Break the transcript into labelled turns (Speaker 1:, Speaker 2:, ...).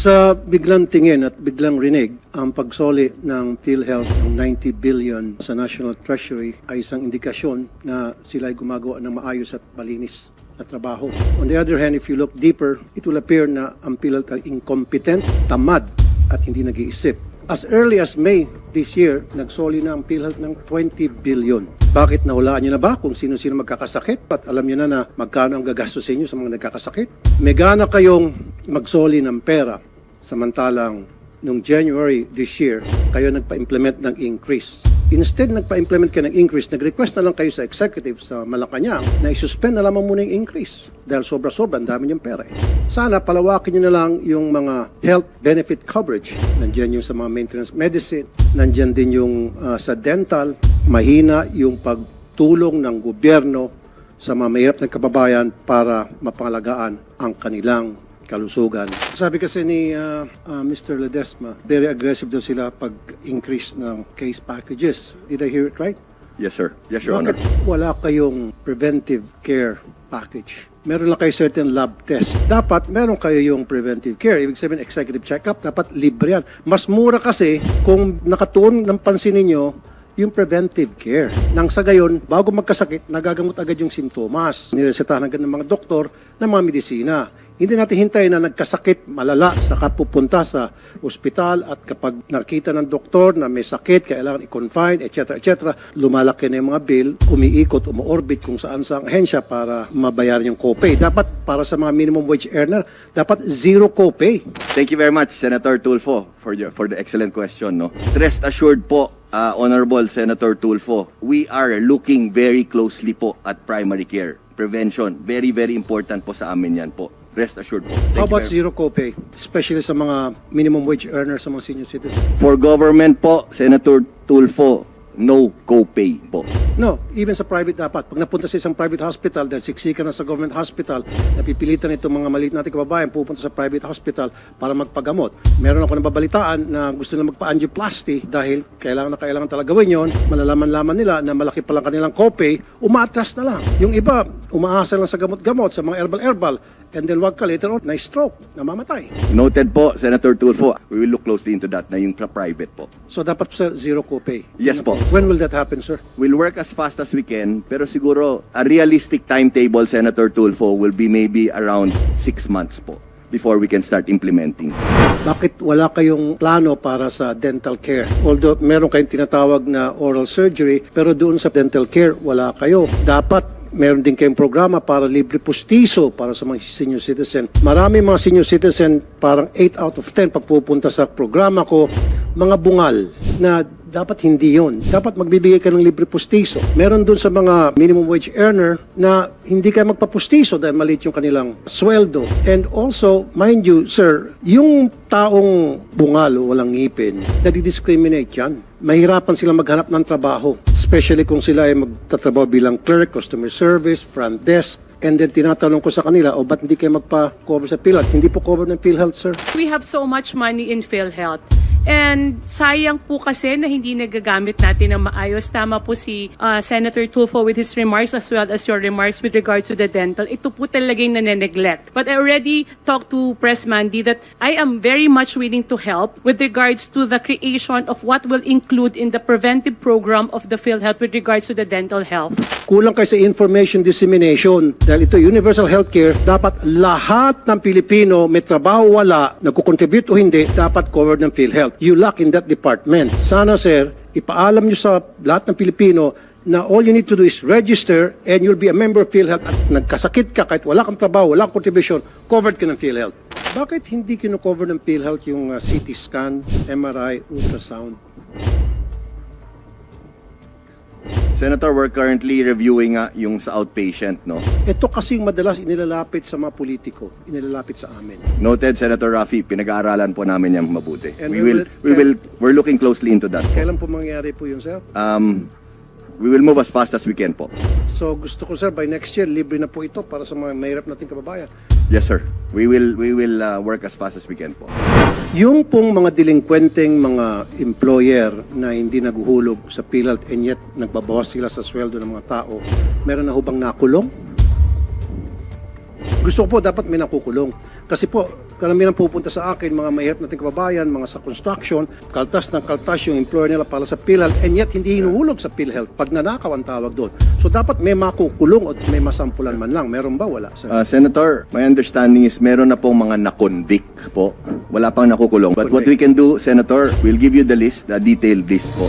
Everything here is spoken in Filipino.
Speaker 1: Sa biglang tingin at biglang rinig, ang pagsoli ng PhilHealth ng 90 billion sa National Treasury ay isang indikasyon na sila ay gumagawa ng maayos at malinis na trabaho. On the other hand, if you look deeper, it will appear na ang PhilHealth ay incompetent, tamad at hindi nag-iisip. As early as May this year, nagsoli na ang PhilHealth ng 20 billion. Bakit nahulaan nyo na ba kung sino-sino magkakasakit? At alam nyo na magkano ang gagastusin nyo sa mga nagkakasakit? May gana kayong magsoli ng pera. Samantalang, noong January this year, kayo nagpa-implement ng increase. Instead, nagpa-implement kayo ng increase, nag-request na lang kayo sa executive sa Malacanang na isuspend na lamang muna yung increase. Dahil sobra-sobra, ang dami niyong pera. Sana palawakin nyo na lang yung mga health benefit coverage. Nandiyan yung sa mga maintenance medicine, nandiyan din yung sa dental, mahina yung pagtulong ng gobyerno sa mga mahirap na kababayan para mapangalagaan ang kanilang kalusugan. Sabi kasi ni Mr. Ledesma, very aggressive daw sila pag-increase ng case packages. Did I hear it right?
Speaker 2: Yes, sir. Yes, Your Honor.
Speaker 1: Bakit wala kayong preventive care package? Meron lang kayo certain lab test. Dapat meron kayo yung preventive care. Ibig sabihin, executive check-up, dapat libre yan. Mas mura kasi kung nakatuon ng pansin ninyo yung preventive care. Nang sa gayon, bago magkasakit, nagagamot agad yung simptomas. Niresetahan agad ng mga doktor ng mga medisina. Hindi natin hintayin na nagkasakit malala saka pupunta sa ospital at kapag nakita ng doktor na may sakit, kailangan i-confine, etc. Lumalaki na yung mga bill, umiikot, umuorbit kung saan sa ahensya para mabayaran yung copay. Dapat para sa mga minimum wage earner, dapat zero copay.
Speaker 2: Thank you very much, Senator Tulfo, for the excellent question. No? Rest assured po, Honorable Senator Tulfo, we are looking very closely po at primary care prevention. Very, very important po sa amin yan po. Rest assured po.
Speaker 1: How about zero copay? Especially sa mga minimum wage earners, sa mga senior citizens.
Speaker 2: For government po, Senator Tulfo, no copay po.
Speaker 1: No, even sa private dapat. Pag napunta sa isang private hospital, dahil siksikan na sa government hospital, napipilitan itong mga maliit nating kababayan pupunta sa private hospital para magpagamot. Meron ako nababalitaan na gusto na magpa-angioplasty dahil kailangan talaga gawin yon. Malalaman-laman nila na malaki pa lang kanilang copay, umaatras na lang. Yung iba, umaasa lang sa gamot-gamot, sa mga herbal-herbal, and then wag ka later on, na-stroke, namamatay.
Speaker 2: Noted po, Senator Tulfo. We will look closely into that na yung private po.
Speaker 1: So dapat sa zero copay.
Speaker 2: Yes po.
Speaker 1: When will that happen, sir?
Speaker 2: We'll work as fast as we can, pero siguro a realistic timetable, Senator Tulfo, will be maybe around 6 months po before we can start implementing.
Speaker 1: Bakit wala kayong plano para sa dental care? Although meron kayong tinatawag na oral surgery, pero doon sa dental care, wala kayo. Dapat meron din kayong programa para libre pustiso para sa mga senior citizen. Marami mga senior citizen, parang 8 out of 10 pagpupunta sa programa ko, mga bungal na dapat hindi yon. Dapat magbibigay ka ng libre pustiso. Meron dun sa mga minimum wage earner na hindi kayo magpapustiso dahil maliit yung kanilang sweldo. And also, mind you, sir, yung taong bungal o walang ngipin, nadi-discriminate yan. Mahirapan silang maghanap ng trabaho. Especially kung sila ay magtatrabaho bilang clerk, customer service, front desk. And then tinatanong ko sa kanila, ba't hindi kayo magpa-cover sa PhilHealth? Hindi po cover ng PhilHealth, sir.
Speaker 3: We have so much money in PhilHealth. And sayang po kasi na hindi nagagamit natin ng maayos. Tama po si Senator Tulfo with his remarks as well as your remarks with regards to the dental. Ito po talaga yung nane-neglect. But I already talked to Press Mandy that I am very much willing to help with regards to the creation of what will include in the preventive program of the PhilHealth with regards to the dental health.
Speaker 1: Kulang kayo sa information dissemination. Dahil ito universal healthcare, dapat lahat ng Pilipino may trabaho wala, nagkukontribute o hindi, dapat covered ng PhilHealth. You lack in that department. Sana, sir, ipaalam nyo sa lahat ng Pilipino na all you need to do is register and you'll be a member of PhilHealth at nagkasakit ka kahit wala kang trabaho, wala kang contribution, covered ka ng PhilHealth. Bakit hindi kino-cover ng PhilHealth yung CT scan, MRI, ultrasound?
Speaker 2: Senator, we're currently reviewing yung sa outpatient, no?
Speaker 1: Ito kasi yung madalas inilalapit sa mga politiko, inilalapit sa amin.
Speaker 2: Noted, Senator Rafi, pinag-aaralan po namin yan mabuti.
Speaker 1: And
Speaker 2: We're looking closely into that.
Speaker 1: Kailan po mangyayari po yun, sir?
Speaker 2: We will move as fast as we can po.
Speaker 1: So gusto ko, sir, by next year, libre na po ito para sa mga mahirap nating kababayan.
Speaker 2: Yes, sir. We will work as fast as we can po.
Speaker 1: Yung pong mga delinkwenteng mga employer na hindi naguhulog sa PhilHealth and yet nagbabawas sila sa sweldo ng mga tao, meron na hubang nakulong? Gusto ko po dapat may nakukulong. Kasi po, karamihan pupunta sa akin, mga mahirap nating kababayan, mga sa construction, kaltas ng kaltas yung employer nila para sa PhilHealth, and yet hindi hinuhulog sa PhilHealth. Pag nanakaw ang tawag doon. So dapat may makukulong o may masampulan man lang. Meron ba? Wala. Sir.
Speaker 2: Senator, my understanding is meron na pong mga na-convict po. Wala pang nakukulong. But what we can do, Senator, we'll give you the list, the detailed list po.